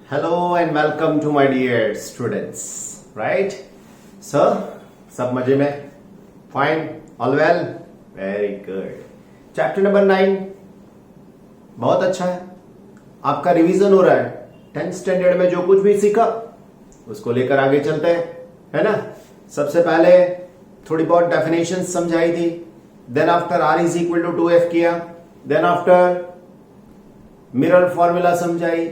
Hello and welcome to my dear students. Right? So, सब मजे में? Fine? All well? Very good. Chapter number 9. बहुत अच्छा है. आपका रिवीजन हो रहा है. 10th स्टैंडर्ड में जो कुछ भी सीखा उसको लेकर आगे चलते हैं, है ना? सबसे पहले थोड़ी बहुत डेफिनेशन समझाई थी. Then after R is equal to 2F किया. देन आफ्टर मिरर फॉर्मूला समझाई,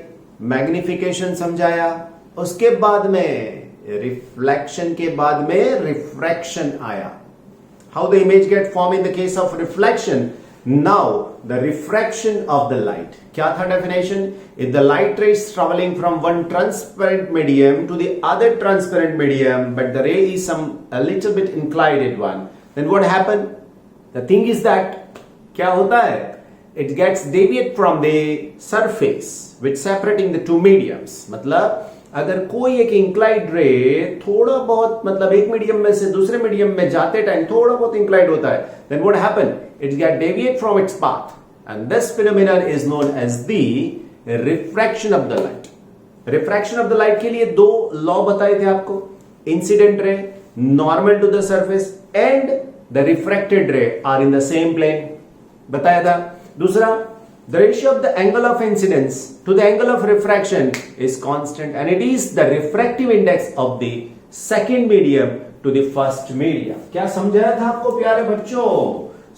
मैग्निफिकेशन समझाया, उसके बाद में रिफ्लेक्शन के बाद में रिफ्रैक्शन आया. How the image get form in the case of reflection. Now the refraction of the light. क्या था definition? If the light ray is travelling from one transparent medium to the other transparent medium but the ray is some a little bit inclined one, then what happen? The thing is that क्या होता है? It gets deviate from the surface which separating the two mediums. मतलब अगर कोई एक इंक्लाइड रे थोड़ा बहुत मतलब एक मीडियम में से दूसरे मीडियम में जाते टाइम थोड़ा बहुत इंक्लाइड होता है, then what happen? It get deviate from its path and this phenomenon is known as the refraction of the light. Refraction of the light के लिए दो लॉ बताए थे आपको. Incident ray normal to the surface and the refracted ray are in the same plane बताया था. दूसरा, the ratio of the angle of incidence to the angle of refraction is constant and it is the refractive index of the second medium to the first medium. क्या समझाया था आपको प्यारे बच्चों?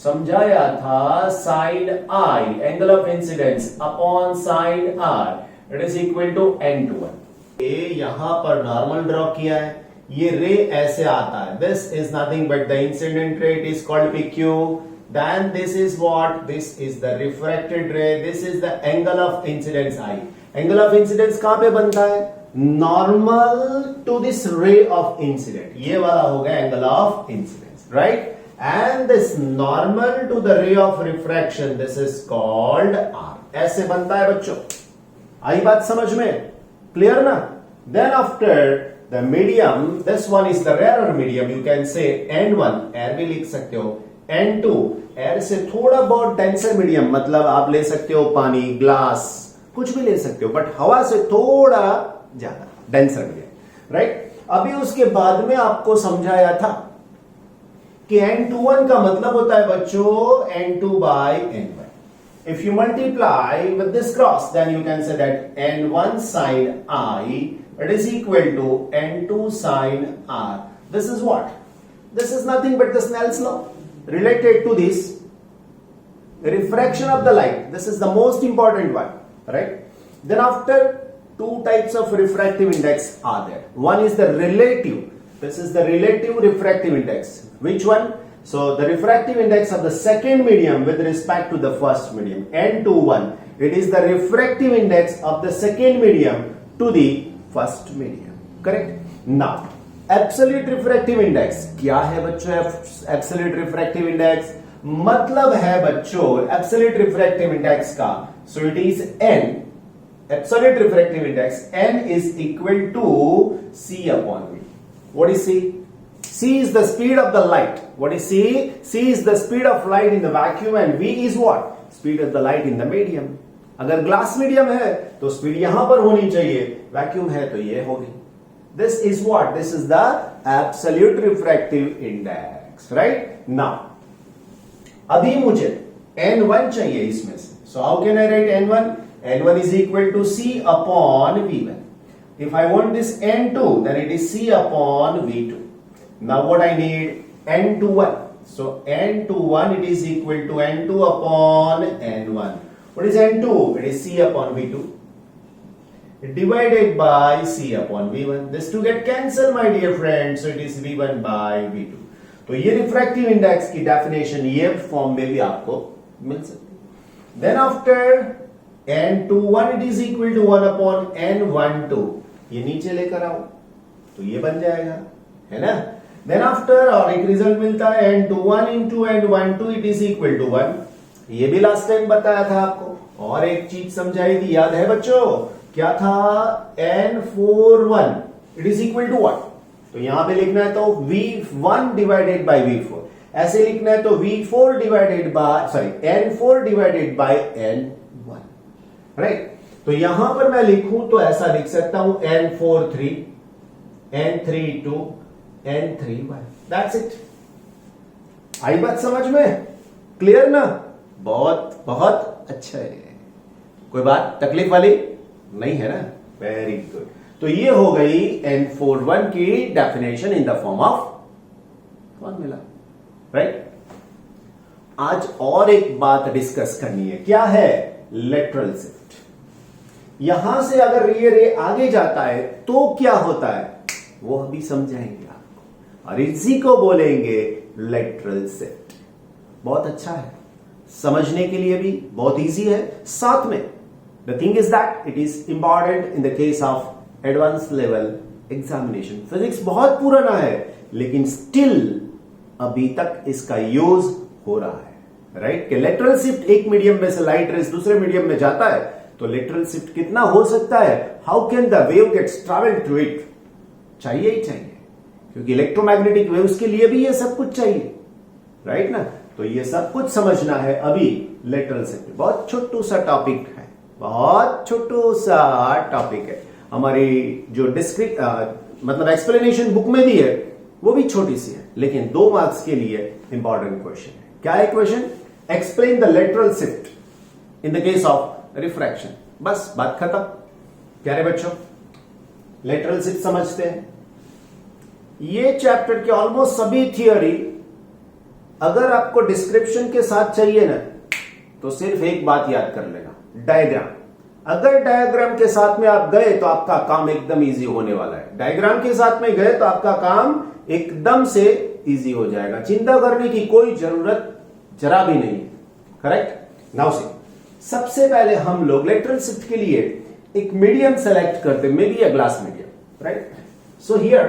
समझाया था side I, angle of incidence upon side R, it is equal to n/1. ये यहां पर नॉर्मल ड्रॉ किया है, ये रे ऐसे आता है. This is nothing but the incident ray, it is called PQ. Then this is what? This is the refracted ray. This is the angle of incidence I. Angle of incidence कहां पे बनता है? Normal to this ray of incident. ये वाला हो गया angle of incidence, right? And this normal to the ray of refraction, this is called R. ऐसे बनता है बच्चों. आई बात समझ में? Clear ना? Then after the medium, this one is the rarer medium. You can say N1. air भी लिख सकते हो. N2 एयर से थोड़ा बहुत डेंसर मीडियम, मतलब आप ले सकते हो पानी, ग्लास, कुछ भी ले सकते हो, बट हवा से थोड़ा ज्यादा डेंसर मीडियम, राइट? अभी उसके बाद में आपको समझाया था कि N21 का मतलब होता है बच्चों N2 by N1. If you multiply with this cross, then you can say that N1 sin I, it is equal to N2 sin R. This is what? This is nothing but the Snell's law. Related to this refraction of the light, this is the most important one, right? Then after, two types of refractive index are there. One is the relative. This is the relative refractive index. Which one? So the refractive index of the second medium with respect to the first medium, N21. It is the refractive index of the second medium to the first medium. Correct? Now absolute refractive index क्या है बच्चों? Absolute refractive index मतलब है बच्चों absolute refractive index का, so it is n. Absolute refractive index n is equal to c upon v. What is c? c is the speed of the light. What is c? c is the speed of light in the vacuum and v is what? Speed of the light in the medium. अगर glass medium है तो speed यहां पर होनी चाहिए, vacuum है तो ये होगी. This is what? This is the absolute refractive index, right? Now, अभी मुझे N1 चाहिए इसमें से. So how can I write N1? N1 is equal to C upon V1. If I want this N2, then it is C upon V2. Now what I need? N21. So N21 it is equal to N2 upon N1. What is N2? It is C upon V2. Divided by C upon V1. This two get cancelled my dear friends, so it is V1 by V2. तो ये refractive index की definition ये form में भी आपको मिल सकती है. Then after N21 it is equal to 1 upon N12. ये नीचे लेकर आओ तो ये बन जाएगा, है ना? देन आफ्टर और एक रिजल्ट मिलता है N21 into N12 it is equal to 1. ये भी लास्ट टाइम बताया था आपको. और एक चीज समझाई थी, याद है बच्चों? क्या था? N41 it is equal to what? तो यहां पे लिखना है तो V1 डिवाइडेड बाय V4. ऐसे लिखना है तो V4 divided by N4 divided by N1, right? तो यहां पर मैं लिखूं तो ऐसा लिख सकता हूं N43, N32, N31, that's it. आई बात समझ में? क्लियर ना? बहुत बहुत अच्छा है। कोई बात तकलीफ वाली नहीं है ना? Very good. तो ये हो गई N41 की definition in the form of formula, right? आज और एक बात डिस्कस करनी है, क्या है? Lateral shift. यहां से अगर ये रे आगे जाता है तो क्या होता है वो अभी समझाएंगे आपको, और इसी को बोलेंगे लेटरल शिफ्ट। बहुत अच्छा है, समझने के लिए भी बहुत इजी है। साथ में the thing is that it is important in the case of advance level examination. Physics बहुत पुराना है लेकिन स्टिल अभी तक इसका यूज हो रहा है, राइट? कि लेटरल शिफ्ट एक मीडियम में से लाइट रेस दूसरे मीडियम में जाता है तो लेटरल शिफ्ट कितना हो सकता है? How can the wave gets travel through it? चाहिए ही चाहिए, क्योंकि इलेक्ट्रोमैग्नेटिक वेव्स के लिए भी ये सब कुछ चाहिए, राइट ना? तो ये सब कुछ समझना है अभी लेटरल शिफ्ट। बहुत छोटू सा टॉपिक है, बहुत छोटू सा टॉपिक है। हमारी जो मतलब एक्सप्लेनेशन बुक में भी है वो भी छोटी सी है, लेकिन 2 मार्क्स के लिए इंपॉर्टेंट क्वेश्चन है। क्या है question? Explain the lateral shift in the case of refraction. बस बात खत्म। प्यारे बच्चों, लेटरल शिफ्ट समझते हैं। ये चैप्टर के ऑलमोस्ट सभी थियोरी अगर आपको डिस्क्रिप्शन के साथ चाहिए ना तो सिर्फ एक बात याद कर लेना, डायग्राम। अगर डायग्राम के साथ में आप गए तो आपका काम एकदम इजी होने वाला है। डायग्राम के साथ में गए तो आपका काम एकदम से इजी हो जाएगा, चिंता करने की कोई जरूरत जरा भी नहीं है, करेक्ट? नाउ सी, सबसे पहले हम लोग लेटरल शिफ्ट के लिए एक मीडियम सेलेक्ट करते हैं, maybe a glass medium, right? So here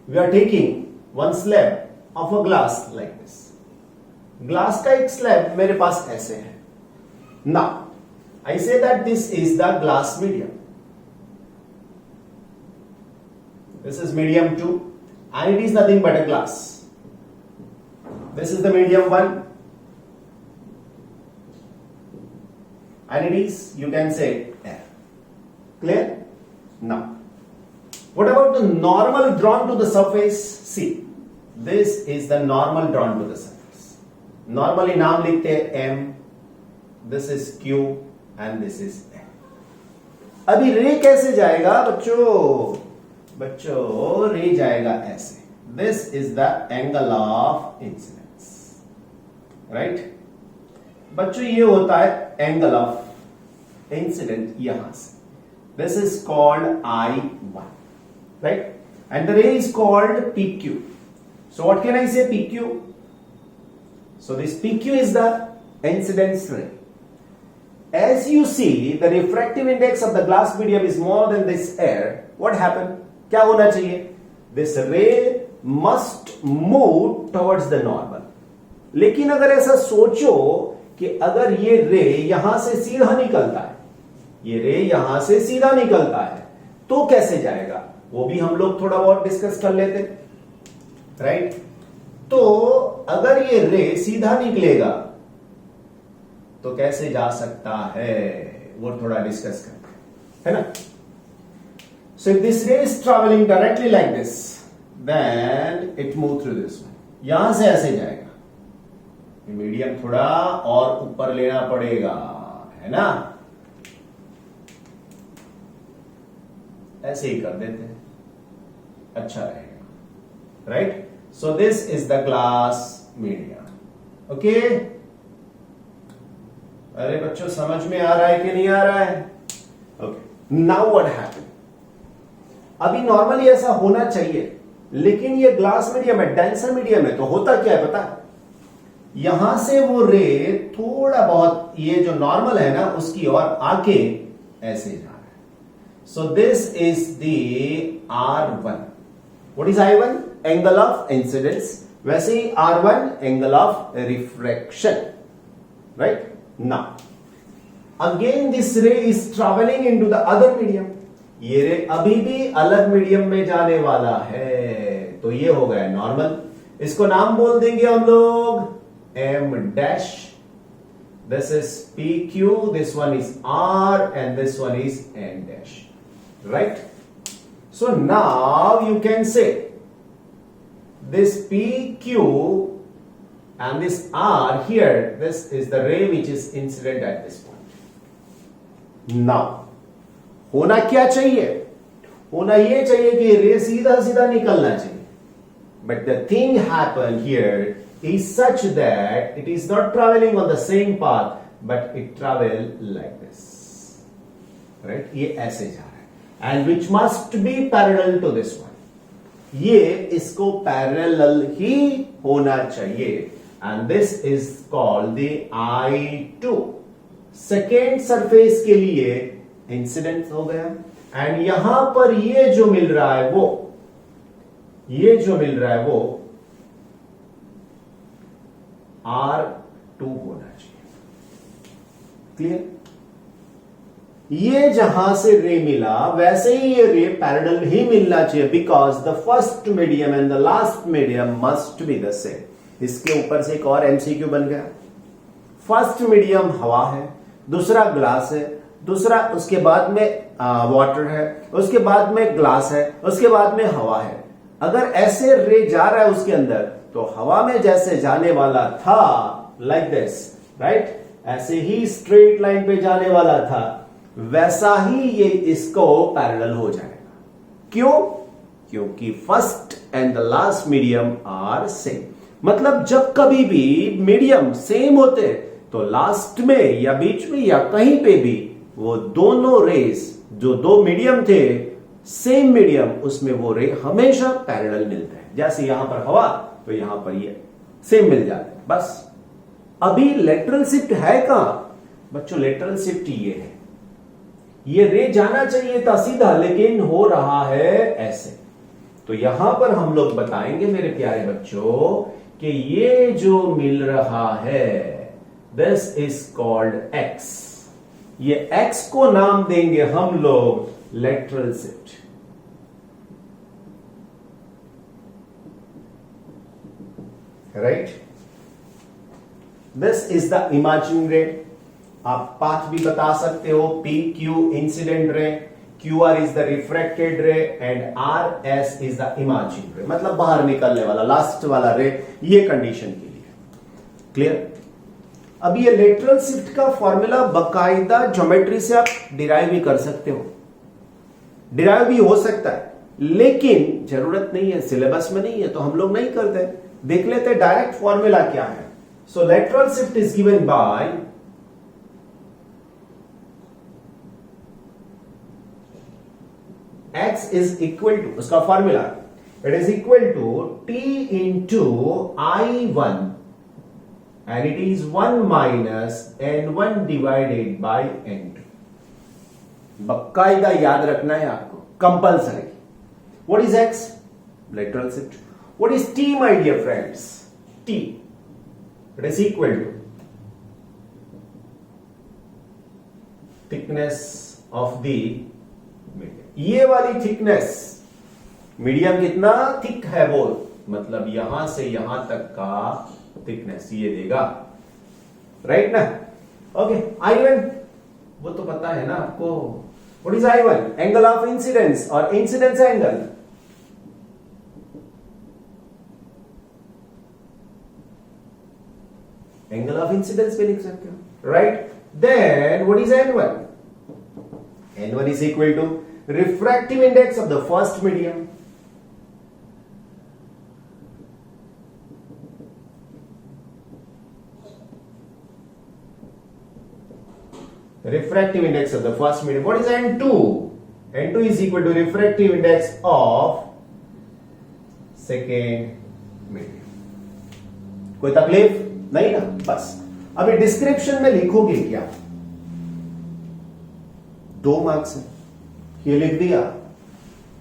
we are taking one slab of a glass like this. Glass का एक स्लैब मेरे पास ऐसे है। Now I say that this is the glass medium. This is medium 2 and it is nothing but a glass. This is the medium 1 and it is, you can say, air. Clear? Now, what about the normal drawn to the surface? See, this is the normal drawn to the surface. Normally नाम लिखते हैं M, this is Q and this is N. अभी रे कैसे जाएगा बच्चों रे जाएगा ऐसे। This is the angle of incidence, right? बच्चों ये होता है angle of incident यहां से। This is called I1, right? And the ray is called PQ. So what can I say? PQ. So this PQ is the incidence ray. As you see, the refractive index of the glass medium is more than this air. What happened? क्या होना चाहिए? This ray must move towards the normal. लेकिन अगर ऐसा सोचो कि अगर ये रे यहां से सीधा निकलता है, ये रे यहां से सीधा निकलता है, तो कैसे जाएगा? वो भी हम लोग थोड़ा बहुत डिस्कस कर लेते, राइट? तो अगर ये रे सीधा निकलेगा तो कैसे जा सकता है वो थोड़ा डिस्कस करते हैं, है ना? So if this ray is travelling directly like this then it move through this way. यहां से ऐसे जाएगा, मीडियम थोड़ा और ऊपर लेना पड़ेगा, है ना? ऐसे ही कर देते हैं, अच्छा रहेगा, right? So this is the glass medium. Okay, अरे बच्चों समझ में आ रहा है कि नहीं आ रहा है? Okay, now what happened? अभी नॉर्मली ऐसा होना चाहिए, लेकिन ये ग्लास मीडियम है, डेंसर मीडियम है, तो होता क्या है पता है? यहां से वो रे थोड़ा बहुत ये जो नॉर्मल है ना उसकी ओर आके ऐसे जा रहा है। सो this is the R1। What is I1? Angle of incidence. वैसे ही R1 angle of refraction, right? Now, again this ray is traveling into the other medium. ये रे अभी भी अलग मीडियम में जाने वाला है, तो ये हो गया नॉर्मल। इसको नाम बोल देंगे हम लोग M dash, This is PQ, this one is R, and this one is N dash. Right? So now you can say this PQ and this R here, this is the ray which is incident at this point. Now, होना क्या चाहिए? होना ये चाहिए कि रे सीधा सीधा निकलना चाहिए. But the thing happened here is such that it is not traveling on the same path, but it travel like this. Right? ये ऐसे जा रहा है. And which must be parallel to this one. ये इसको parallel ही होना चाहिए. And this is called the I2. Second surface के लिए इंसिडेंट हो गया. And यहां पर ये जो मिल रहा है वो R2 होना चाहिए. क्लियर? ये जहां से रे मिला वैसे ही ये रे पैरेलल ही मिलना चाहिए, because the first medium and the last medium must be the same. इसके ऊपर से एक और एमसीक्यू बन गया. फर्स्ट मीडियम हवा है, दूसरा ग्लास है, दूसरा उसके बाद में वाटर है, उसके बाद में ग्लास है, उसके बाद में हवा है. अगर ऐसे रे जा रहा है उसके अंदर तो हवा में जैसे जाने वाला था लाइक दिस, राइट, ऐसे ही स्ट्रेट लाइन पे जाने वाला था, वैसा ही ये इसको पैरेलल हो जाएगा. क्यों? क्योंकि first and the last medium are same. मतलब जब कभी भी मीडियम सेम होते तो लास्ट में या बीच में या कहीं पे भी वो दोनों रेस जो दो मीडियम थे सेम मीडियम, उसमें वो रे हमेशा पैरेलल मिलते हैं. जैसे यहां पर हवा तो यहां पर ये सेम मिल जाते हैं. बस अभी लेटरल शिफ्ट है कहां बच्चों? लेटरल शिफ्ट ये है. ये रे जाना चाहिए था सीधा, लेकिन हो रहा है ऐसे. तो यहां पर हम लोग बताएंगे मेरे प्यारे बच्चों कि ये जो मिल रहा है दिस इज कॉल्ड एक्स. ये एक्स को नाम देंगे हम लोग lateral shift. Right? This is the imagine रे. आप पाथ भी बता सकते हो. P Q incident ray, Q R is the refracted रे and R S is the imagine रे. मतलब बाहर निकलने वाला लास्ट वाला रे. ये कंडीशन के लिए. क्लियर? अब ये लेटरल शिफ्ट का फॉर्मूला बकायदा ज्योमेट्री से आप डिराइव भी कर सकते हो. डिराइव भी हो सकता है, लेकिन जरूरत नहीं है, सिलेबस में नहीं है तो हम लोग नहीं करते. देख लेते डायरेक्ट फॉर्मूला क्या है. So lateral shift is given by x is equal to, उसका formula it is equal to t into I1 and it is 1 minus n1 divided by n2. बकायदा याद रखना है आपको, compulsory. What is x? Lateral shift. What is t, my dear friends? T. It is equal to thickness of the medium. ये वाली thickness, medium कितना thick है वो, मतलब यहां से यहां तक का थिकनेस ये देगा. राइट ना? ओके. I1 वो तो पता है ना आपको. What is I1? Angle of incidence और incidence angle. Angle of incidence पे लिख सकते हो. Right? Then what is N1? N1 is equal to refractive index of the first medium refractive index of the first medium. What is N2? N2 is equal to refractive index of second medium. कोई तकलीफ नहीं ना? बस अभी description में लिखोगे क्या? 2 marks है, ये लिख दिया.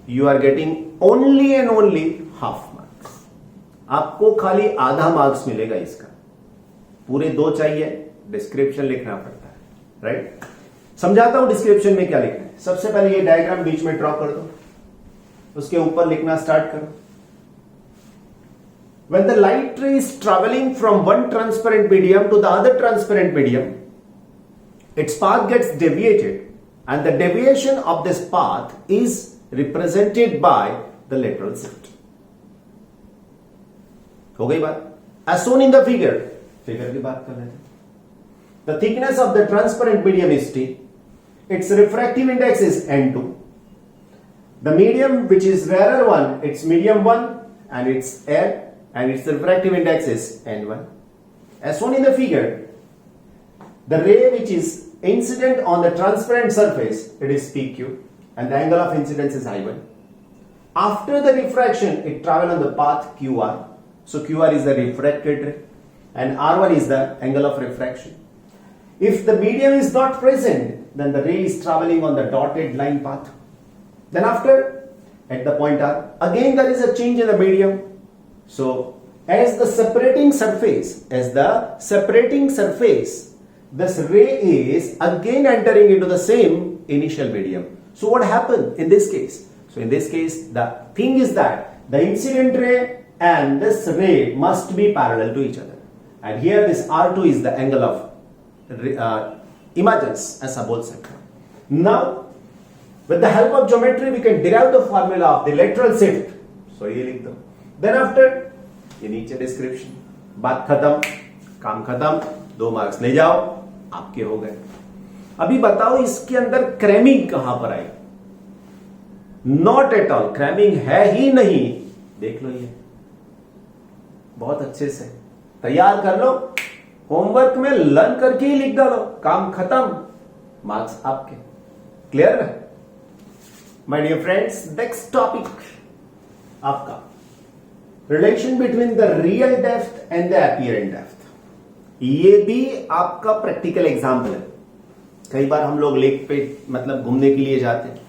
You are getting only and only half marks. आपको खाली आधा मार्क्स मिलेगा इसका. पूरे 2 चाहिए, डिस्क्रिप्शन लिखना पड़ता है. राइट? समझाता हूं डिस्क्रिप्शन में क्या लिखना है. सबसे पहले ये डायग्राम बीच में ड्रॉ कर दो, उसके ऊपर लिखना स्टार्ट करो. when the light ray is traveling from one transparent medium to the other transparent medium, its path gets deviated, and the deviation of this path is represented by the lateral shift. हो गई बात? As shown in the figure की बात कर रहे थे. The thickness of the transparent medium is T. Its refractive index is N2. The medium which is rarer one, it's medium 1 and it's air, and its refractive index is N1. As shown in the figure, the ray which is incident on the transparent surface, it is PQ, and the angle of incidence is I1. After the refraction, it travels on the path QR. So QR is the refracted ray and R1 is the angle of refraction. If the medium is not present, then the ray is traveling on the dotted line path. Then after, at the point R, again there is a change in the medium. So as the separating surface, this ray is again entering into the same initial medium. So what happened in this case? So in this case, the thing is that the incident ray and this ray must be parallel to each other. And here this R2 is the angle of emergence, ऐसा बोल सकते हैं. Now, with the help of geometry, we can derive the formula of the lateral shift. So ये लिख दो. Then after, ये नीचे description. बात खत्म, काम खत्म, 2 मार्क्स ले जाओ, आपके हो गए. अभी बताओ इसके अंदर क्रैमिंग कहां पर आई? नॉट एट ऑल, क्रैमिंग है ही नहीं. देख लो, ये बहुत अच्छे से तैयार कर लो, होमवर्क में लर्न करके ही लिख डालो, काम खत्म, मार्क्स आपके. क्लियर है? My dear friends, next topic आपका relation between the real depth and the apparent depth. ये भी आपका प्रैक्टिकल एग्जाम्पल है. कई बार हम लोग लेक पे मतलब घूमने के लिए जाते हैं,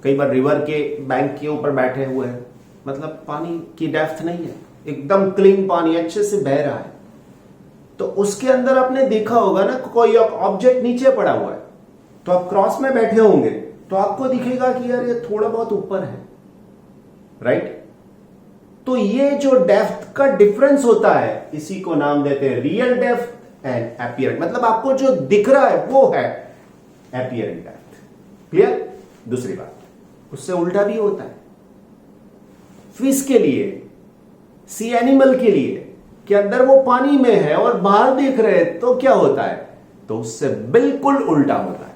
कई बार रिवर के बैंक के ऊपर बैठे हुए हैं, मतलब पानी की डेप्थ नहीं है, एकदम क्लीन पानी अच्छे से बह रहा है, तो उसके अंदर आपने देखा होगा ना, कोई ऑब्जेक्ट नीचे पड़ा हुआ है, तो आप क्रॉस में बैठे होंगे तो आपको दिखेगा कि यार ये थोड़ा बहुत ऊपर है, राइट? तो ये जो डेप्थ का डिफरेंस होता है, इसी को नाम देते हैं रियल डेप्थ एंड अपीयरेंट. मतलब आपको जो दिख रहा है वो है अपीयरेंट डेप्थ. क्लियर? दूसरी बात, उससे उल्टा भी होता है. फिश के लिए, सी एनिमल के लिए, कि अंदर वो पानी में है और बाहर देख रहे हैं, तो क्या होता है? तो उससे बिल्कुल उल्टा होता है.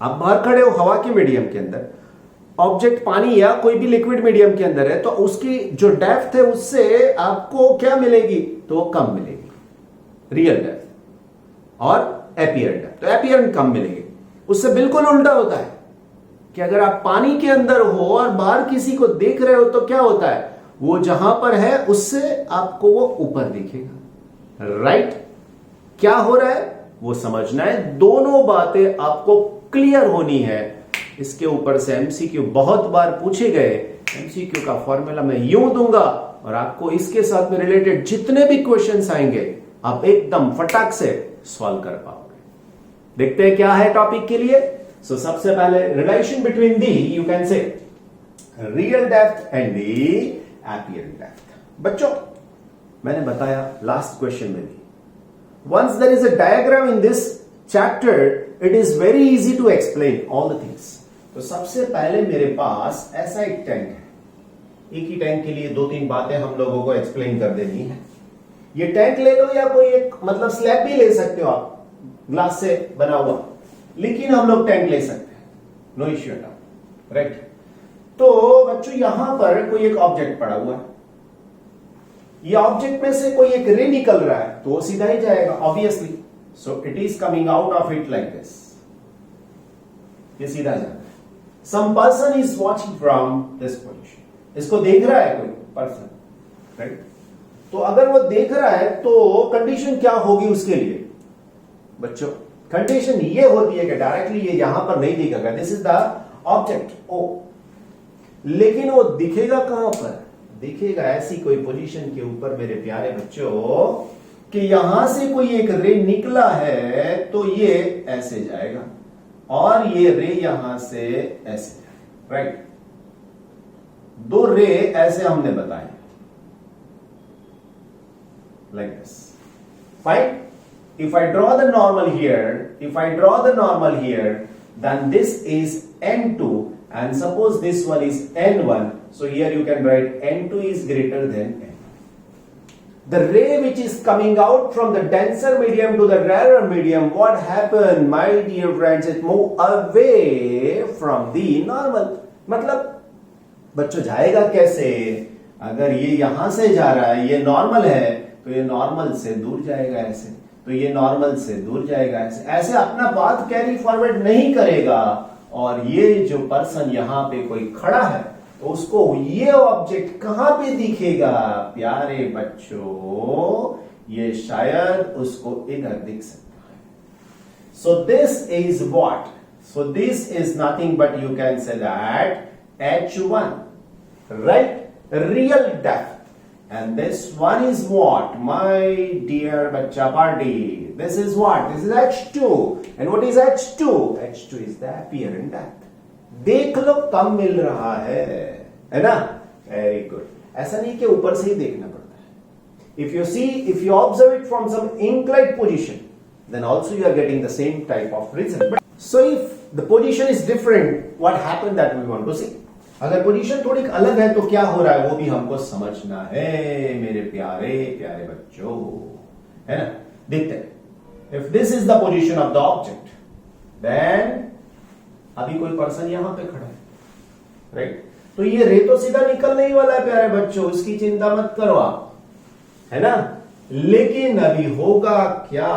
आप बाहर खड़े हो हवा के मीडियम के अंदर, ऑब्जेक्ट पानी या कोई भी लिक्विड मीडियम के अंदर है, तो उसकी जो डेप्थ है उससे आपको क्या मिलेगी? तो वो कम मिलेगी, रियल डेप्थ और अपीयरेंट डेप्थ. तो अपीयरेंट कम मिलेगी. उससे बिल्कुल उल्टा होता है कि अगर आप पानी के अंदर हो और बाहर किसी को देख रहे हो, तो क्या होता है? वो जहां पर है उससे आपको वो ऊपर दिखेगा, राइट? क्या हो रहा है वो समझना है. दोनों बातें आपको क्लियर होनी है. इसके ऊपर से एमसीक्यू बहुत बार पूछे गए. एमसीक्यू का फॉर्मूला मैं यूं दूंगा और आपको इसके साथ में रिलेटेड जितने भी क्वेश्चंस आएंगे आप एकदम फटाक से सॉल्व कर पाओगे. देखते हैं क्या है टॉपिक के लिए. सो सबसे पहले relation between the, you can say real depth and the apparent depth. बच्चों, मैंने बताया लास्ट क्वेश्चन में भी, once there is a diagram in this chapter, it is very easy to explain all the things. तो सबसे पहले मेरे पास ऐसा एक टैंक है. एक ही टैंक के लिए 2-3 बातें हम लोगों को एक्सप्लेन कर देनी है. ये टैंक ले लो या कोई एक मतलब स्लैब भी ले सकते हो आप, ग्लास से बना हुआ, लेकिन हम लोग टैंक ले सकते हैं, no issue at all, right? तो बच्चों यहां पर कोई एक ऑब्जेक्ट पड़ा हुआ है, ये ऑब्जेक्ट में से कोई एक रे निकल रहा है, तो वो सीधा ही जाएगा obviously. So it is coming out of it like this, ये सीधा जा रहा है. Some person is watching from this position. इसको देख रहा है कोई पर्सन, राइट? तो अगर वो देख रहा है तो कंडीशन क्या होगी उसके लिए बच्चों? कंडीशन ये होती है कि डायरेक्टली ये यहां पर नहीं दिखेगा, this is the object O, लेकिन वो दिखेगा कहां पर? दिखेगा ऐसी कोई पोजीशन के ऊपर मेरे प्यारे बच्चों कि यहां से कोई एक रे निकला है, तो ये ऐसे जाएगा और ये रे यहां से ऐसे जाएगा, राइट? 2 रे ऐसे हमने बताए. like this. Fine. If I draw the normal here, then this is n2 and suppose this one is n1. So here you can write n2 is greater than n1. The ray which is coming out from the denser medium to the rarer medium, what happened, my dear friends? It move away from the normal. मतलब बच्चों जाएगा कैसे? अगर ये यहां से जा रहा है, ये नॉर्मल है, तो ये नॉर्मल से दूर जाएगा ऐसे, तो ये नॉर्मल से दूर जाएगा ऐसे, ऐसे अपना पाथ कैरी फॉरवर्ड नहीं करेगा। और ये जो पर्सन यहां पे कोई खड़ा है तो उसको ये ऑब्जेक्ट कहां पे दिखेगा प्यारे बच्चों? ये शायद उसको इधर दिख सकता है। सो this is what? So this is nothing but you can say that H1, right? Real depth. And this one is what, my dear bacha party? This is what? This is H2. And what is H2? H2 is the apparent depth. देख लो कम मिल रहा है ना? Very good. ऐसा नहीं कि ऊपर से ही देखना पड़ता है. If you observe it from some inclined position, then also you are getting the same type of result. So if the position is different, what happened that we want to see? अगर position थोड़ी अलग है तो क्या हो रहा है वो भी हमको समझना है मेरे प्यारे प्यारे बच्चों, है ना? देखते हैं. If this is the position of the object, then अभी कोई पर्सन यहां पे खड़ा है, राइट? तो ये रे तो सीधा निकलने ही वाला है प्यारे बच्चों, इसकी चिंता मत करो आप, है ना? लेकिन अभी होगा क्या?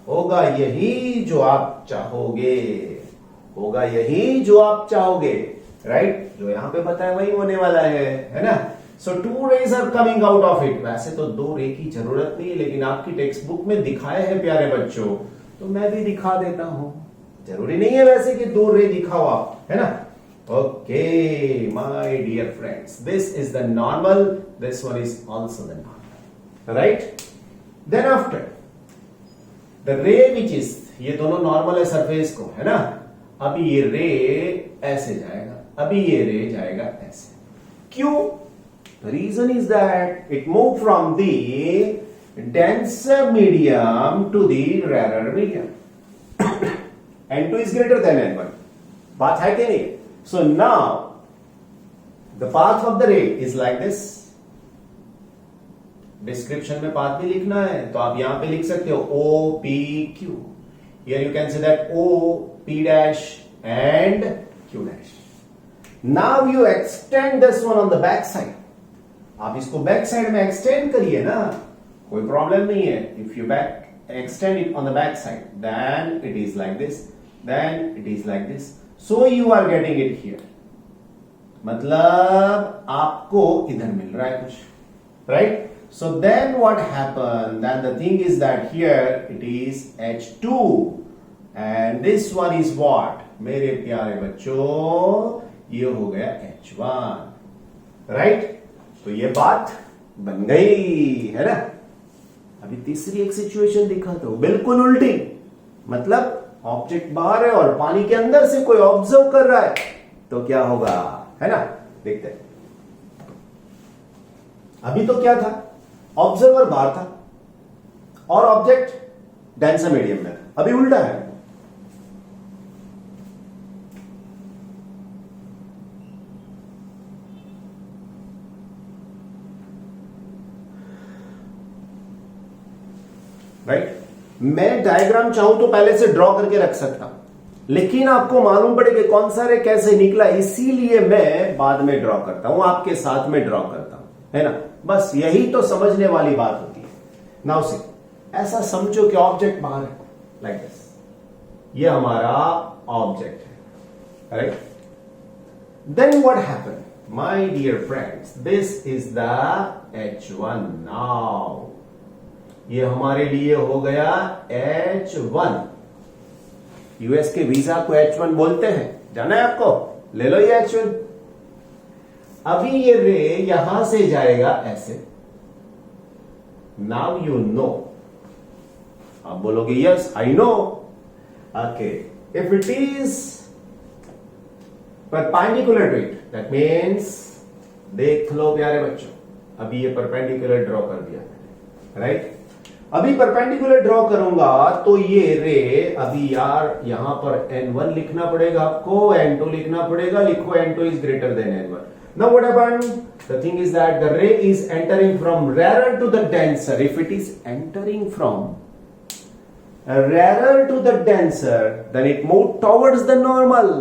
होगा यही जो आप चाहोगे, होगा यही जो आप चाहोगे, राइट? जो यहां पे बताया वही होने वाला है ना? So two rays are coming out of it. वैसे तो दो रे की जरूरत नहीं है, लेकिन आपकी टेक्स्ट बुक में दिखाए हैं प्यारे बच्चों, तो मैं भी दिखा देता हूं. जरूरी नहीं है वैसे कि दो रे दिखाओ आप, है ना? Okay my dear friends, this is the normal, this one is also the normal, right? Then after the ray which is, ये दोनों नॉर्मल है सरफेस को, है ना? अभी ये रे ऐसे जाएगा, अभी ये रे जाएगा ऐसे. क्यों? The reason is that it moved from the denser medium to the rarer medium. N2 is greater than N1. Path है कि नहीं? So now the path of the ray is like this. Description में path भी लिखना है तो आप यहां पे लिख सकते हो OPQ. Here you can say that OP dash and Q dash. Now you extend this one on the back side. आप इसको बैक साइड में एक्सटेंड करिए ना, कोई प्रॉब्लम नहीं है. If you back extend it on the back side, then it is like this, then it is like this. So you are getting it here. मतलब आपको इधर मिल रहा है कुछ, right? So then what happen, then the thing is that here it is H2 and this one is what मेरे प्यारे बच्चों, ये हो गया H1, राइट? तो ये बात बन गई, है ना? अभी तीसरी एक सिचुएशन दिखाता हूं, बिल्कुल उल्टी. मतलब ऑब्जेक्ट बाहर है और पानी के अंदर से कोई ऑब्जर्व कर रहा है, तो क्या होगा, है ना? देखते हैं. अभी तो क्या था? ऑब्जर्वर बाहर था और ऑब्जेक्ट डेंसर मीडियम में था. अभी उल्टा है. राइट? मैं डायग्राम चाहूं तो पहले से ड्रॉ करके रख सकता हूं, लेकिन आपको मालूम पड़े कि कौन सा रे कैसे निकला, इसीलिए मैं बाद में ड्रॉ करता हूं, आपके साथ में ड्रॉ करता हूं, है ना? बस यही तो समझने वाली बात होती है. नाउ सी, ऐसा समझो कि ऑब्जेक्ट बाहर है, लाइक दिस. ये हमारा ऑब्जेक्ट है, right? Then what happen my dear friends, this is the H1. Now ये हमारे लिए हो गया H1. यूएस के वीजा को H1 बोलते हैं, जाना है आपको? ले लो ये H1. अभी ये रे यहां से जाएगा ऐसे. Now you know. आप बोलोगे yes I know. Okay, if it is perpendicular to it, that means, देख लो प्यारे बच्चों, अभी ये परपेंडिकुलर ड्रॉ कर दिया. राइट। अभी परपेंडिकुलर ड्रॉ करूंगा तो ये रे, अभी यार यहां पर n1 लिखना पड़ेगा आपको, n2 लिखना पड़ेगा, लिखो n2 is greater than n1। Now what happened? The thing is that the ray is entering from rarer to the denser. If it is entering from rarer to the denser, then it moves towards the normal,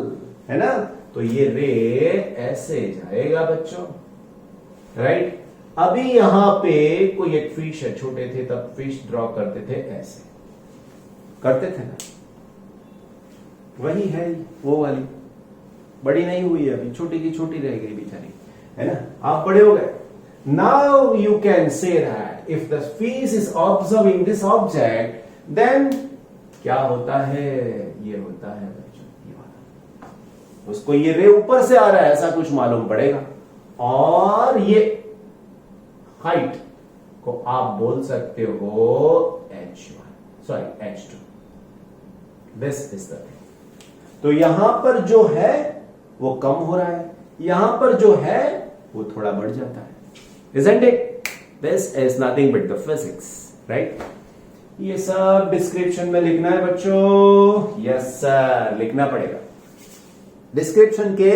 है ना। तो ये रे ऐसे जाएगा बच्चों, right. अभी यहां पे कोई एक फिश है, छोटे थे तब फिश ड्रॉ करते थे, ऐसे करते थे ना, वही है वो वाली। बड़ी नहीं हुई है अभी, छोटी की छोटी रह गई बेचारी, है ना। आप बड़े हो गए। Now you can say that if the fish is observing this object, then क्या होता है, ये होता है बच्चों, ये वाला। उसको ये रे ऊपर से आ रहा है ऐसा कुछ मालूम पड़ेगा, और ये हाइट को आप बोल सकते हो h1, sorry h2। This is the thing. तो यहां पर जो है वो कम हो रहा है, यहां पर जो है वो थोड़ा बढ़ जाता है, isn't it? This is nothing but the physics, right? ये सब डिस्क्रिप्शन में लिखना है बच्चों, यस सर, लिखना पड़ेगा। डिस्क्रिप्शन के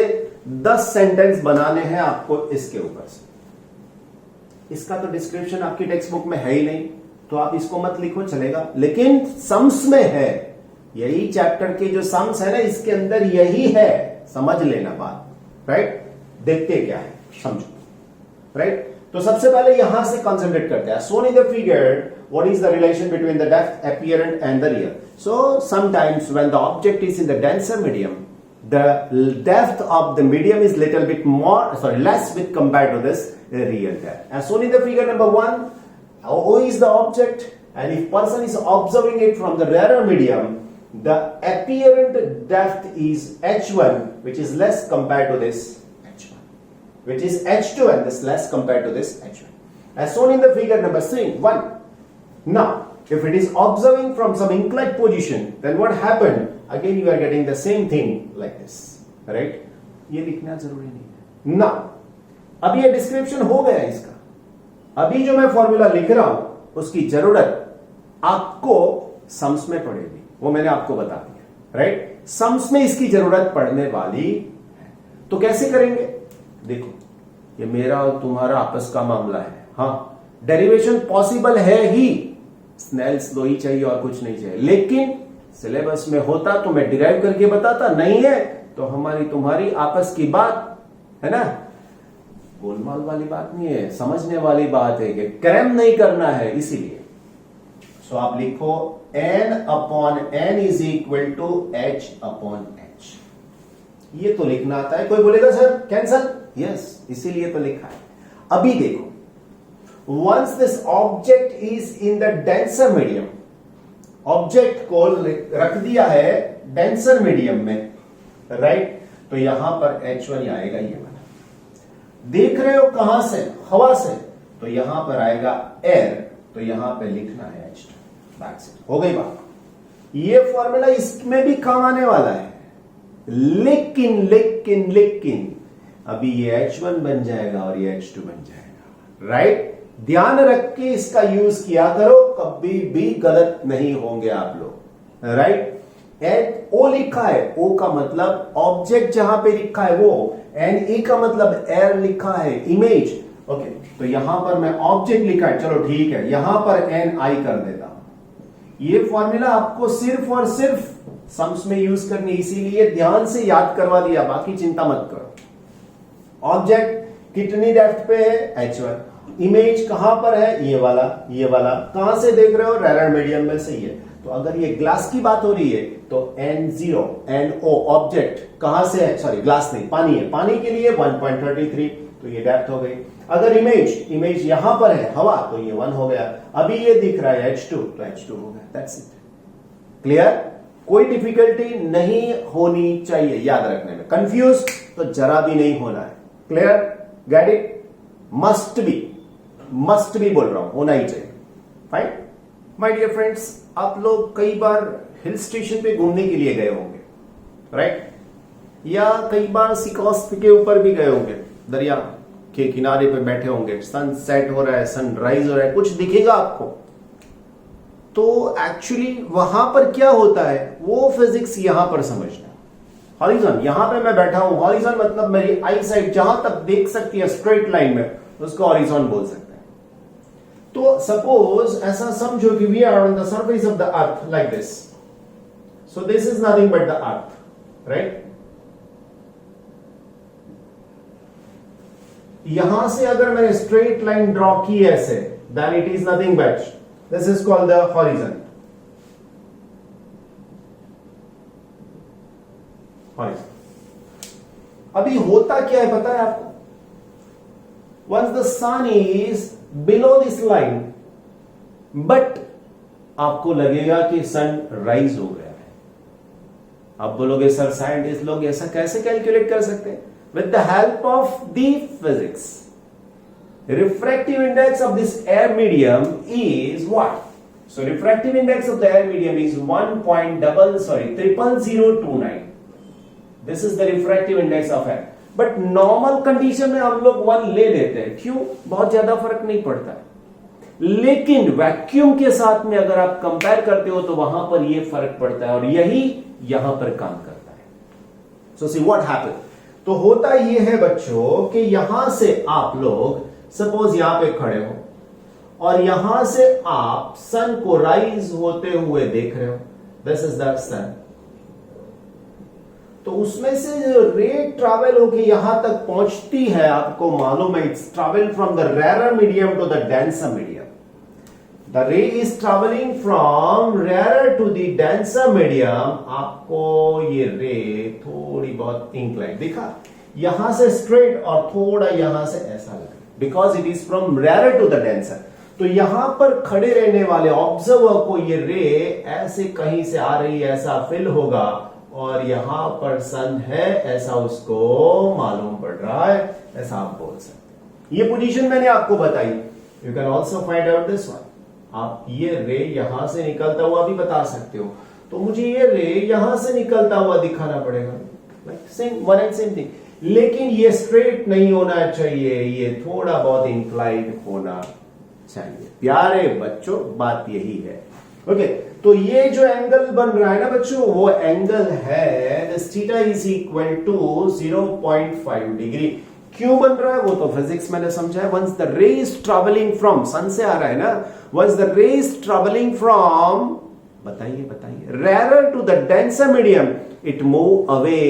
10 सेंटेंस बनाने हैं आपको इसके ऊपर से। इसका तो डिस्क्रिप्शन आपकी टेक्स्ट बुक में है ही नहीं, तो आप इसको मत लिखो, चलेगा, लेकिन सम्स में है। यही चैप्टर के जो सम्स है ना, इसके अंदर यही है, समझ लेना बात, राइट। देखते क्या है, समझो, राइट। तो सबसे पहले यहां से कंसंट्रेट करते हैं। Soon in the figure what is the relation between the depth apparent and the real. So sometimes when the object is in the denser medium, the depth of the medium is little bit less with compared to this real depth. As shown in the figure number 1, O is the object, and if person is observing it from the rarer medium, the apparent depth is h1, which is less compared to this h1, which is h2, and this less compared to this h1. As shown in the figure number 1. Now, if it is observing from some inclined position, then what happened? Again, you are getting the same thing like this, right? ये लिखना जरूरी नहीं है। Now, अब ये description हो गया इसका। अभी जो मैं फॉर्मूला लिख रहा हूं उसकी जरूरत आपको सम्स में पड़ेगी, वो मैंने आपको बता दिया, राइट। सम्स में इसकी जरूरत पड़ने वाली है, तो कैसे करेंगे? देखो, ये मेरा और तुम्हारा आपस का मामला है। हाँ, डेरिवेशन पॉसिबल है ही, स्नेल्स लॉ ही चाहिए और कुछ नहीं चाहिए, लेकिन सिलेबस में होता तो मैं डिराइव करके बताता, नहीं है तो हमारी तुम्हारी आपस की बात है ना, गोलमाल वाली बात नहीं है, समझने वाली बात है कि क्रैम नहीं करना है, इसीलिए। सो आप लिखो n upon n is equal to h upon h। ये तो लिखना आता है। कोई बोलेगा सर कैंसल, यस, इसीलिए तो लिखा है। अभी देखो, once this object is in the denser medium, object को रख दिया है डेंसर मीडियम में, राइट। तो यहां पर h1 आएगा, ये वाला देख रहे हो कहां से, हवा से, तो यहां पर आएगा एयर, तो यहां पे लिखना है h2। दैट्स इट, हो गई बात। ये फॉर्मूला इसमें भी काम आने वाला है, लेकिन लेकिन लेकिन अभी ये h1 बन जाएगा और ये h2 बन जाएगा, राइट। ध्यान रख के इसका यूज किया करो, कभी भी गलत नहीं होंगे आप लोग, राइट। ओ लिखा है, ओ का मतलब ऑब्जेक्ट जहां पे लिखा है वो, एंड ई का मतलब एयर लिखा है, इमेज, ओके। तो यहां पर मैं ऑब्जेक्ट लिखा है, चलो ठीक है, यहां पर एन आई कर देता हूं। ये फॉर्मूला आपको सिर्फ और सिर्फ सम्स में यूज करनी, इसीलिए ध्यान से याद करवा दिया, बाकी चिंता मत करो। ऑब्जेक्ट कितनी डेप्थ पे है, h1। इमेज कहां पर है, ये वाला, ये वाला। कहां से देख रहे हो, रेरर मीडियम में से ही है। तो अगर ये ग्लास की बात हो रही है तो n0 NO ऑब्जेक्ट कहां से है, सॉरी ग्लास नहीं, पानी है, पानी के लिए 1.33, तो ये डेप्थ हो गई। अगर इमेज यहां पर है, हवा, तो ये 1 हो गया। अभी ये दिख रहा है h2, तो h2 हो गया। That's it, clear. कोई डिफिकल्टी नहीं होनी चाहिए याद रखने में, कंफ्यूज तो जरा भी नहीं होना है, clear, get it. Must be बोल रहा हूं, होना ही चाहिए, फाइन। माय डियर फ्रेंड्स, आप लोग कई बार हिल स्टेशन पे घूमने के लिए गए होंगे, राइट, या कई बार सिकोस्ट के ऊपर भी गए होंगे, दरिया के किनारे पे बैठे होंगे, सन सेट हो रहा है, सन राइज हो रहा है, कुछ दिखेगा आपको, तो एक्चुअली वहां पर क्या होता है वो फिजिक्स यहां पर समझना। हॉरिजॉन, यहां पे मैं बैठा हूं, हॉरिजॉन मतलब मेरी आई साइड जहां तक देख सकती है स्ट्रेट लाइन में, उसको हॉरिजॉन बोल सकते हैं। तो सपोज ऐसा समझो कि we are on the surface of the earth like this, so this is nothing but the earth, right. यहां से अगर मैंने स्ट्रेट लाइन ड्रॉ की ऐसे, then it is nothing but this is called the horizon. अभी होता क्या है पता है आपको? Once the sun is below this line, but आपको लगेगा कि सन राइज हो गया है। आप बोलोगे सर साइंटिस्ट लोग ऐसा कैसे कैलकुलेट कर सकते हैं? With the help of the physics, refractive index of this air medium is what? So refractive index of the air medium is 1.0029. This is the refractive index of air. But normal condition में हम लोग 1 ले लेते हैं, क्यों? बहुत ज्यादा फर्क नहीं पड़ता है। लेकिन वैक्यूम के साथ में अगर आप कंपेयर करते हो तो वहां पर ये फर्क पड़ता है, और यही यहां पर काम करता है। So see what happened? तो होता ये है बच्चों कि यहां से आप लोग सपोज यहां पे खड़े हो और यहां से आप सन को राइज होते हुए देख रहे हो, दिस इज द सन। तो उसमें से जो रे ट्रैवल होकर यहां तक पहुंचती है, आपको मालूम है it's travel from the rare medium to the denser medium. The ray is travelling from rare to the denser medium. आपको ये रे थोड़ी बहुत इंक्लाइन दिखा, यहां से स्ट्रेट और थोड़ा यहां से ऐसा लगा, because it is from rare to the denser. तो यहां पर खड़े रहने वाले ऑब्जर्वर को ये रे ऐसे कहीं से आ रही है ऐसा फील होगा, और यहां पर सन है ऐसा उसको मालूम पड़ रहा है, ऐसा आप बोल सकते। ये पोजीशन मैंने आपको बताई। You can also find out this one. आप ये रे यहां से निकलता हुआ भी बता सकते हो, तो मुझे ये रे यहां से निकलता हुआ दिखाना पड़ेगा, same one and same thing. लेकिन ये स्ट्रेट नहीं होना चाहिए, ये थोड़ा बहुत इंक्लाइंड होना चाहिए। प्यारे बच्चों, बात यही है। ओके, तो ये जो एंगल बन रहा है ना बच्चों, वो एंगल है this theta is equal to 0.5 degree. क्यों बन रहा है वो तो फिजिक्स मैंने समझा है। Once the ray is travelling from, sun से आ रहा है ना, once the ray is travelling from, बताइए rare to the denser medium, it move away.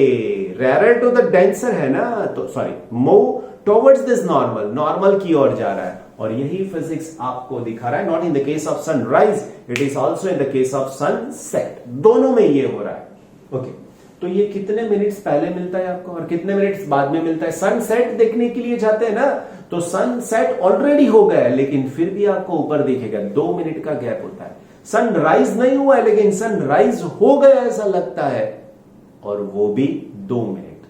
Rare to the denser है ना, तो sorry, move towards this normal, normal की ओर जा रहा है। और यही फिजिक्स आपको दिखा रहा है, not in the case of sunrise, it is also in the case of sunset. दोनों में ये हो रहा है। ओके, तो ये कितने मिनट्स पहले मिलता है आपको और कितने मिनट्स बाद में मिलता है? सनसेट देखने के लिए जाते हैं ना, तो सनसेट ऑलरेडी हो गया है, लेकिन फिर भी आपको ऊपर दिखेगा 2 मिनट का गैप होता है। सनराइज नहीं हुआ है, लेकिन सनराइज हो गया ऐसा लगता है, और वो भी 2 मिनट।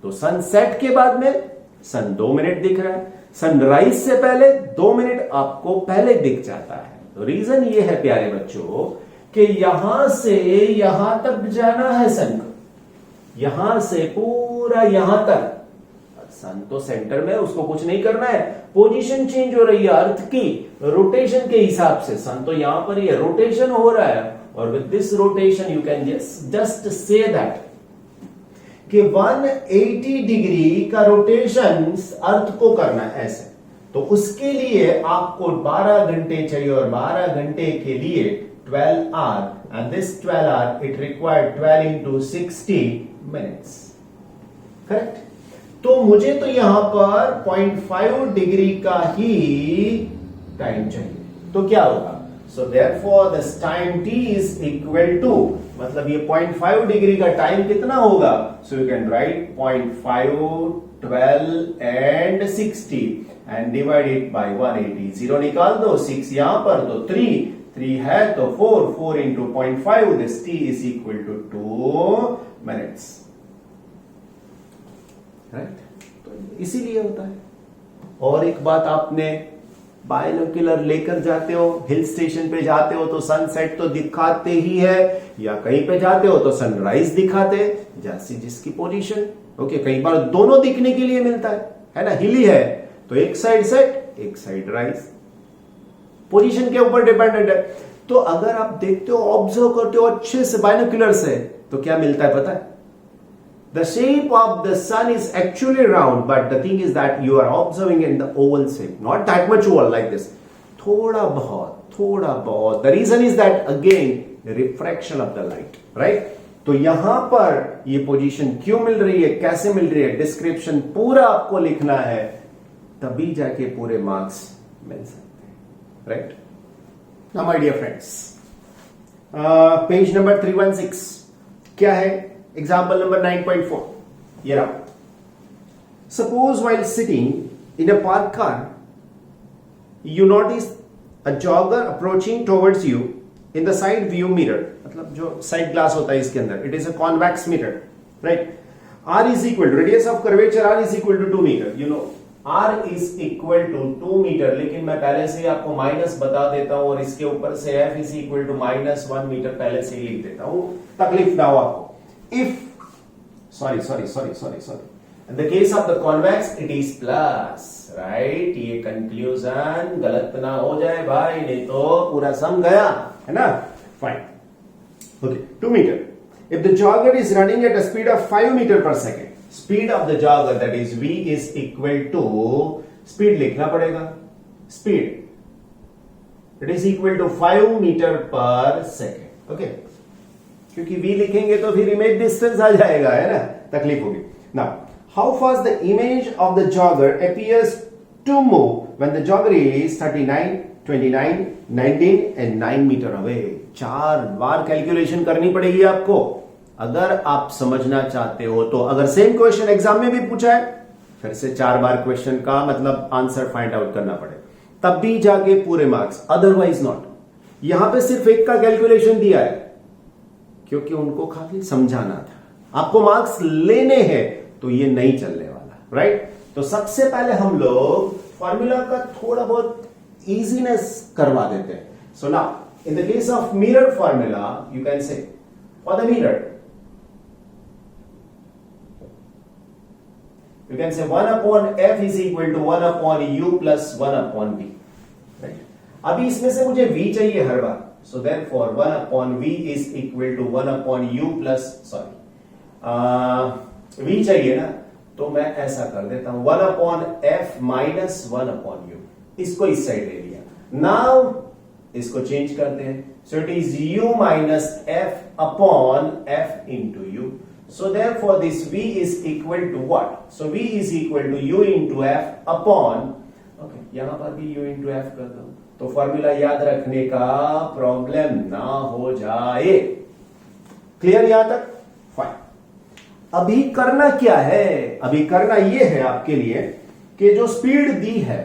तो सनसेट के बाद में सन 2 मिनट दिख रहा है, सनराइज से पहले 2 मिनट आपको पहले दिख जाता है। तो रीजन ये है प्यारे बच्चों कि यहां से यहां तक जाना है सन को, यहां से पूरा यहां तक। सन तो सेंटर में, उसको कुछ नहीं करना है, पोजीशन चेंज हो रही है अर्थ की रोटेशन के हिसाब से। सन तो यहां पर ही है, रोटेशन हो रहा है, और with this rotation you can just say that कि 180 डिग्री का रोटेशन अर्थ को करना है ऐसे। तो उसके लिए आपको 12 घंटे चाहिए, और 12 घंटे के लिए 12 hour, and this 12 hour it required 12 into 60 minutes, correct. तो मुझे तो यहां पर 0.5 डिग्री का ही टाइम चाहिए, तो क्या होगा? So therefore this time t is equal to, मतलब ये 0.5 डिग्री का टाइम कितना होगा? So you can write 0.5, 12 and 60 and divide it by 180. 0 निकाल दो, 6 यहां पर, तो 3 है तो 4 into 0.5, this t is equal to 2 minutes. Right? तो इसीलिए होता है। और एक बात, आपने बायनोक्यूलर लेकर जाते हो, हिल स्टेशन पे जाते हो तो सनसेट तो दिखाते ही है, या कहीं पे जाते हो तो सनराइज दिखाते, जैसी जिसकी पोजीशन। ओके, कई बार दोनों दिखने के लिए मिलता है ना, हिली है तो एक साइड सेट, एक साइड राइज, पोजीशन के ऊपर डिपेंडेंट है। तो अगर आप देखते हो, ऑब्जर्व करते हो अच्छे से बाइनोक्यूलर से, तो क्या मिलता है पता है? The shape of the sun is actually round, but the thing is that you are observing in the oval shape, not that much oval like this. थोड़ा बहुत. The reason is that again refraction of the light, right? तो यहां पर ये position क्यों मिल रही है, कैसे मिल रही है, डिस्क्रिप्शन पूरा आपको लिखना है, तभी जाके पूरे मार्क्स मिल सकते हैं, right? Now my dear friends, page number 316 क्या है? Example number 9.4. Here up. Suppose while sitting in a parked car, you notice a jogger approaching towards you in the side view mirror. मतलब जो side glass होता है इसके अंदर. It is a convex mirror, right? R is equal to radius of curvature. R is equal to 2 meter. You know, R is equal to 2 meter. लेकिन मैं पहले से ही आपको माइनस बता देता हूं और इसके ऊपर से F is equal to -1 metre पहले से ही लिख देता हूं, तकलीफ ना हो आपको. If sorry in the case of the convex it is plus, right? ये कंक्लूजन गलत ना हो जाए भाई, नहीं तो पूरा सम गया, है ना? Fine. Okay, 2 meter. If the jogger is running at a speed of 5 meter per second, speed of the jogger, that is V, is equal to, speed लिखना पड़ेगा, speed it is equal to 5 meter per second. Okay, क्योंकि v लिखेंगे तो फिर image distance आ जाएगा, है ना? तकलीफ होगी. Now how fast the image of the jogger appears to move when the jogger is 39, 29, 19 and 9 metre away. 4 बार कैलकुलेशन करनी पड़ेगी आपको अगर आप समझना चाहते हो तो. अगर सेम क्वेश्चन एग्जाम में भी पूछा है, फिर से 4 बार क्वेश्चन का मतलब आंसर फाइंड आउट करना पड़े, तब भी जाके पूरे मार्क्स, अदरवाइज नॉट. यहां पे सिर्फ एक का कैलकुलेशन दिया है क्योंकि उनको खाली समझाना था, आपको मार्क्स लेने हैं, तो ये नहीं चलने वाला, राइट? तो सबसे पहले हम लोग फॉर्मूला का थोड़ा बहुत इजीनेस करवा देते हैं. So now in the case of mirror formula you can से for the mirror you can say 1 upon f is equal to 1 upon u plus 1 upon v, right? अभी इसमें से मुझे v चाहिए हर बार, so therefore 1 upon v is equal to 1 upon u plus v चाहिए ना, तो मैं ऐसा कर देता हूं 1 upon f minus 1 upon u. इसको इस साइड ले लिया. नाउ इसको चेंज करते हैं, so it is u minus f upon f into u. So therefore this v is equal to what? So v is equal to u into f upon, okay, यहां पर भी u into f कर दो तो formula याद रखने का problem ना हो जाए. क्लियर यहां तक? फाइन. अभी करना क्या है? अभी करना यह है आपके लिए कि जो स्पीड दी है,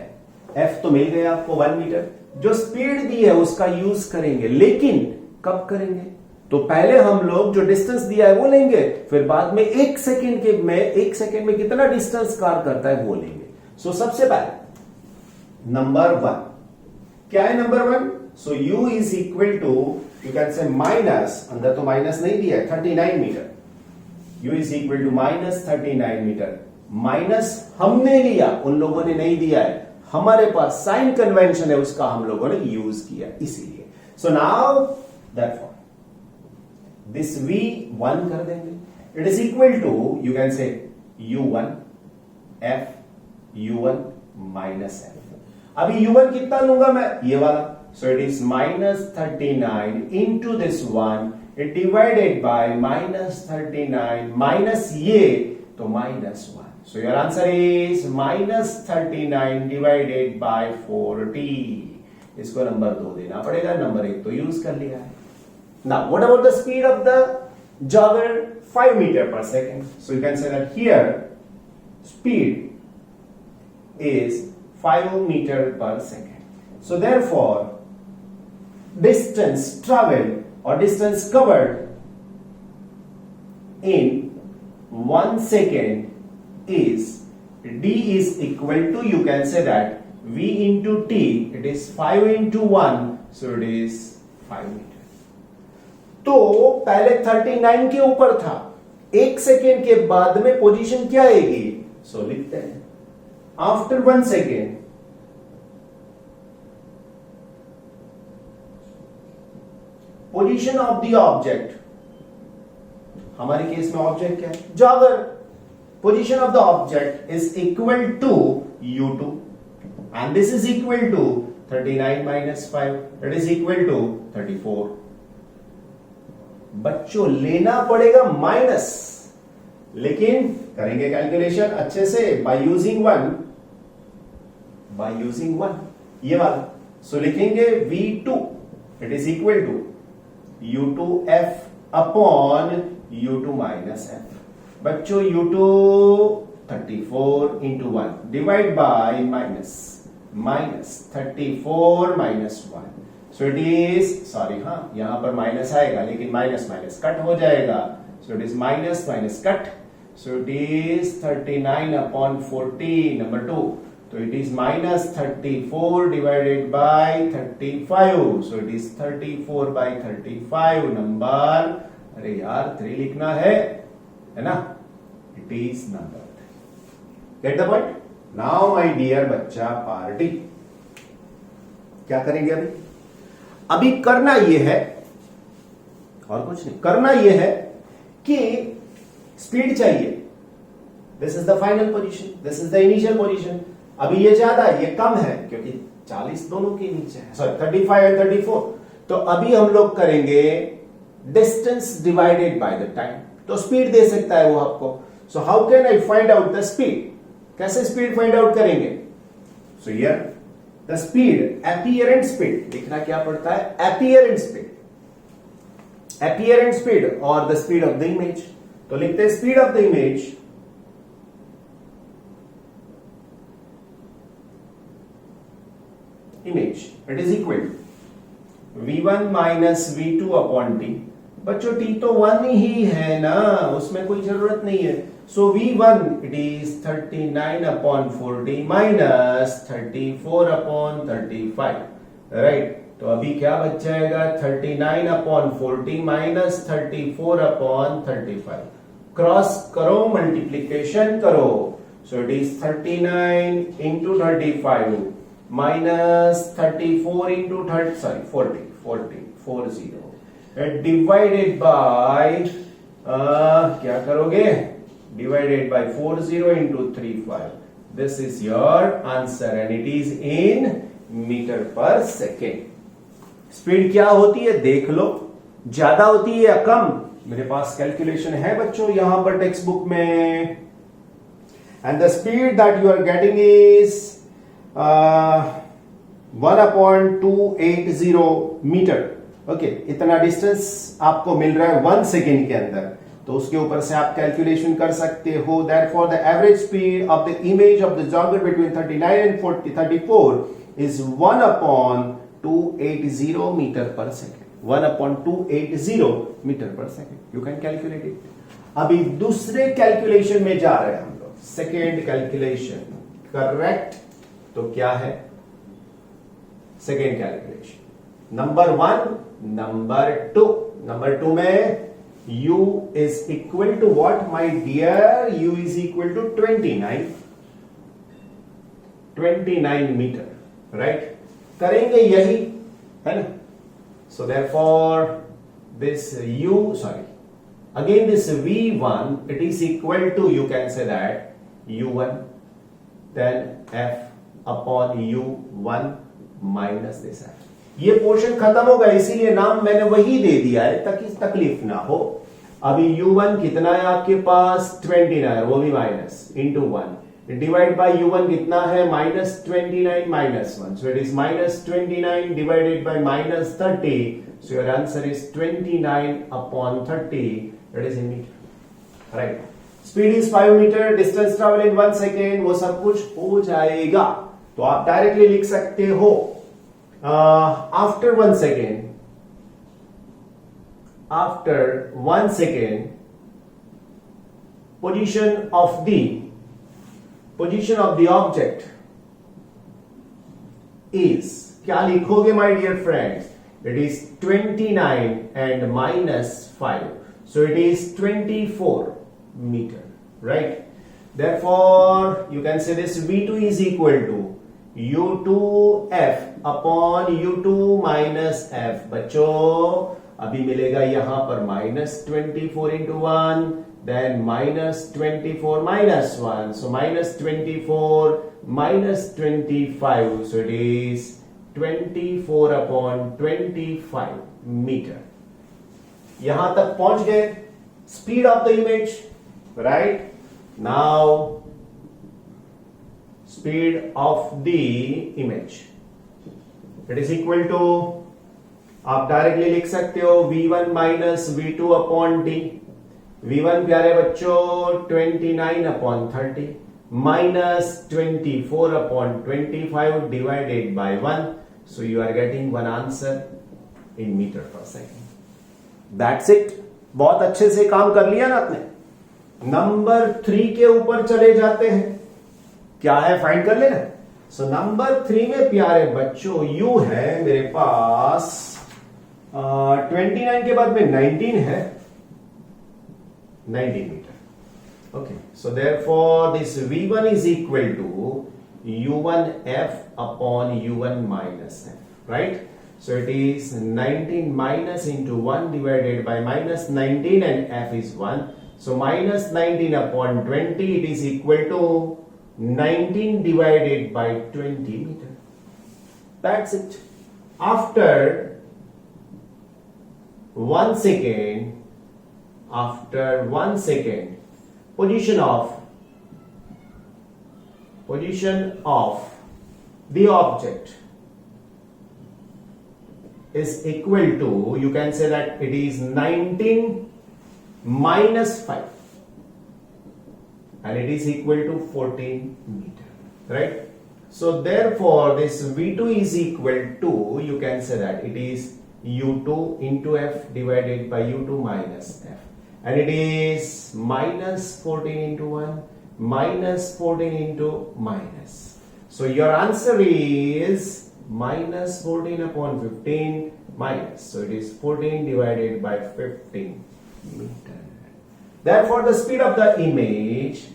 f तो मिल गया आपको 1 मीटर, जो स्पीड दी है उसका यूज करेंगे. लेकिन कब करेंगे? तो पहले हम लोग जो डिस्टेंस दिया है वो लेंगे, फिर बाद में 1 सेकेंड में कितना डिस्टेंस कवर करता है वो लेंगे. सो सबसे पहले नंबर 1 क्या है? Number 1, so u is equal to, you can say minus, अंदर तो माइनस नहीं दिया है, 39 metre. u is equal to minus 39 metre. Minus हमने लिया, उन लोगों ने नहीं दिया है, हमारे पास साइन कन्वेंशन है, उसका हम लोगों ने यूज किया, इसीलिए. So now therefore this v 1 कर देंगे. It is equal to, you can say u1 f u1 minus f. अभी u1 कितना लूंगा मैं? ये वाला. सो it is minus 39 into this 1, it divided by minus 39 minus ये, तो minus 1. So your answer is minus 39 divided by 40. इसको number 2 देना पड़ेगा, नंबर 1 तो यूज कर लिया है. Now, what about the speed of the jogger? 5 meter per second. So you can say that here speed is 5 meter per second. So therefore, distance traveled or distance covered in 1 second is d is equal to, you can say that v into t. It is 5 into 1, so it is 5 meter. तो पहले 39 के ऊपर था, 1 second के बाद में position क्या आएगी? सो लिखते हैं after 1 second position of the object, हमारे केस में ऑब्जेक्ट क्या है? Jogger. Position of the object is equal to u2 and this is equal to 39 minus 5, that is equal to 34. बच्चों लेना पड़ेगा माइनस, लेकिन करेंगे कैलकुलेशन अच्छे से बाय यूजिंग वन ये वाला. सो लिखेंगे v2 it is equal to u2f upon u2 minus f. बच्चों u2 34 into 1 divide by minus 34 minus 1. So it is, sorry, हाँ यहां पर माइनस आएगा लेकिन माइनस कट हो जाएगा. So it is minus cut. So it is 39 upon 40 number 2. So it is minus 34 divided by 35. So it is 34 by 35 number. अरे यार 3 लिखना है ना? It is number. Get the point? Now my dear बच्चा party क्या करेंगे अभी करना यह है और कुछ नहीं. करना यह है कि स्पीड चाहिए. This is the final position, this is the initial position. अभी ये ज्यादा है, ये कम है क्योंकि 40 दोनों के नीचे है, सॉरी 35 एंड 34. तो अभी हम लोग करेंगे distance divided by the time. तो स्पीड दे सकता है वो आपको. So how can I find out the speed? कैसे स्पीड फाइंड आउट करेंगे? So here the speed, apparent speed लिखना क्या पड़ता है? एपियरेंट स्पीड और the speed of the image. तो लिखते हैं speed of the image it is equal to v1 minus v2 upon t. बच्चों t तो 1 ही है ना, उसमें कोई जरूरत नहीं है. So v1 it is 39 upon 40 minus 34 upon 35, right? तो अभी क्या बच जाएगा? 39 upon 40 minus 34 upon 35. क्रॉस करो, मल्टीप्लीकेशन करो. So it is 39 into 35 minus 34 into 40 divided by क्या करोगे? Divided by 40 into 35. This is your answer and it is in meter per second. Speed क्या होती है देख लो, ज्यादा होती है या कम? मेरे पास कैलकुलेशन है बच्चों यहां पर टेक्स्ट बुक में. And the speed that you are getting is 1/280 metre. Okay, इतना डिस्टेंस आपको मिल रहा है 1 सेकेंड के अंदर. तो उसके ऊपर से आप कैलकुलेशन कर सकते हो. Therefore, the average speed of the image of the jogger between 39 and 34 is 1/280 meter per second. 1/280 meter per second. You can calculate it. अभी दूसरे कैलकुलेशन में जा रहे हैं हम लोग. Second calculation correct. तो क्या है second calculation? Number 1, number 2. Number 2 में u is equal to what my dear? u is equal to 29 meter, right? करेंगे यही है ना. So therefore this again this v1 it is equal to, you can say that u1 then f upon u1 minus this f. ये portion खत्म होगा, इसीलिए नाम मैंने वही दे दिया है ताकि तकलीफ ना हो. अभी u1 कितना है आपके पास? 29, वो भी minus into 1 divide by u1 कितना है? -29 minus 1. So it is -29 divided by -30. So your answer is 29 upon 30. That is in meter, right? Speed is 5 meter. Distance travel in 1 second. वो सब कुछ हो जाएगा. तो आप डायरेक्टली लिख सकते हो after 1 second position of the object is, क्या लिखोगे my dear friends? It is 29 and minus 5. So it is 24 meter, right? Therefore, you can say this V2 is equal to U2F upon U2 minus F. बच्चों अभी मिलेगा यहां पर -24 into 1, then -24 minus 1, so -24 minus 25, so it is 24 upon 25 meter. यहां तक पहुंच गए. Speed of the image, right? Now speed of the image, it is equal to, आप डायरेक्टली लिख सकते हो V1 minus V2 upon T. V1 प्यारे बच्चों 29 upon 30 minus 24 upon 25 divided by 1. So you are getting one answer in meter per second. That's it. बहुत अच्छे से काम कर लिया ना आपने. नंबर 3 के ऊपर चले जाते हैं. क्या है फाइंड कर लेना. सो नंबर 3 में प्यारे बच्चों यू है मेरे पास 29 के बाद में 19 है, 19 metre. Okay, so therefore this V1 is equal to U1F upon U1 minus F, right? So it is 19 minus into 1 divided by minus 19 and F is 1. So minus 19 upon 20, it is equal to 19 divided by 20 meter. That's it. After 1 second, position of the object is equal to, you can say that it is 19 minus 5 and it is equal to 14 meter, right? So therefore this V2 is equal to, you can say that it is U2 into F divided by U2 minus F, and it is minus 14 into 1 minus 14 into minus. So your answer is minus 14 upon 15 minus. So it is 14 divided by 15 meter. Therefore the speed of the image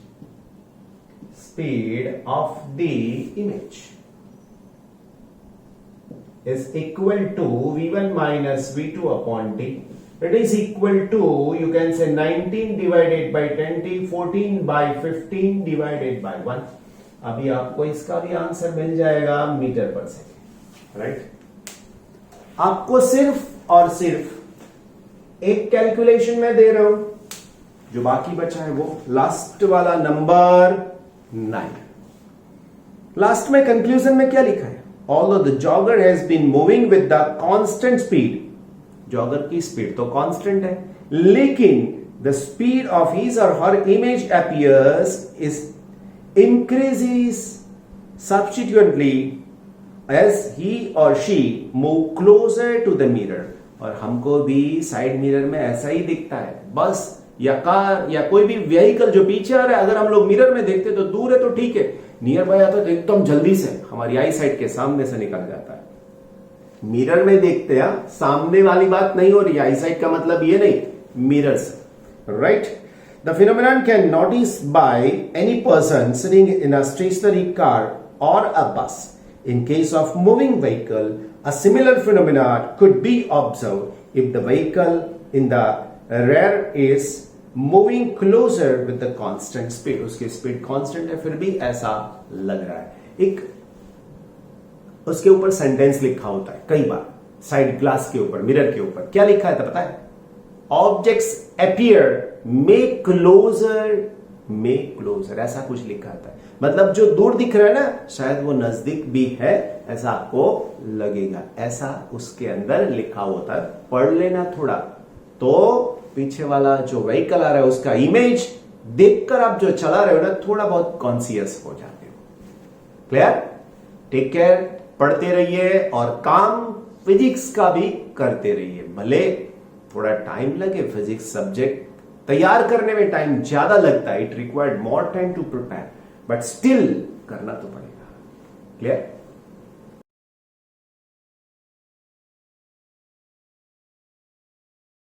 is equal to V1 minus V2 upon t. It is equal to, you can say 19 divided by 20, 14 by 15 divided by 1. अभी आपको इसका भी answer मिल जाएगा metre पर second, right? आपको सिर्फ और सिर्फ एक कैलकुलेशन में दे रहा हूं, जो बाकी बचा है वो लास्ट वाला नंबर 9. लास्ट में कंक्लूजन में क्या लिखा है? Although the jogger has been moving with the constant speed, jogger की स्पीड तो कांस्टेंट है, लेकिन द स्पीड ऑफ हिज और her image appears is increases substituently as he और she move closer to the mirror. और हमको भी side mirror में ऐसा ही दिखता है. बस या कार या कोई भी व्हीकल जो पीछे आ रहा है, अगर हम लोग मिरर में देखते तो दूर है तो ठीक है, नियर बाय आता तो एकदम जल्दी से हमारी आई साइड के सामने से निकल जाता है. मिरर में देखते हैं, सामने वाली बात नहीं हो रही. आई साइड का मतलब ये नहीं, mirrors, right? The phenomenon can notice by any person sitting in a stationary car or a bus. In case of moving vehicle, a similar phenomenon could be observe if the vehicle in the rear is moving closer with the constant speed. उसकी speed constant है, फिर भी ऐसा लग रहा है. एक उसके ऊपर सेंटेंस लिखा होता है कई बार, साइड ग्लास के ऊपर, मिरर के ऊपर क्या लिखा है तो पता है? ऑब्जेक्ट्स अपीयर मेक क्लोजर, ऐसा कुछ लिखा होता है. मतलब जो दूर दिख रहा है ना, शायद वो नजदीक भी है, ऐसा आपको लगेगा. ऐसा उसके अंदर लिखा होता है. पढ़ लेना थोड़ा, तो पीछे वाला जो व्हीकल आ रहा है उसका इमेज देखकर आप जो चला रहे हो ना, थोड़ा बहुत कॉन्शियस हो जाते हो. क्लियर? Take care. पढ़ते रहिए और काम फिजिक्स का भी करते रहिए. भले थोड़ा टाइम लगे, फिजिक्स सब्जेक्ट तैयार करने में टाइम ज्यादा लगता है, it required more time to prepare, but still करना तो पड़ेगा. क्लियर?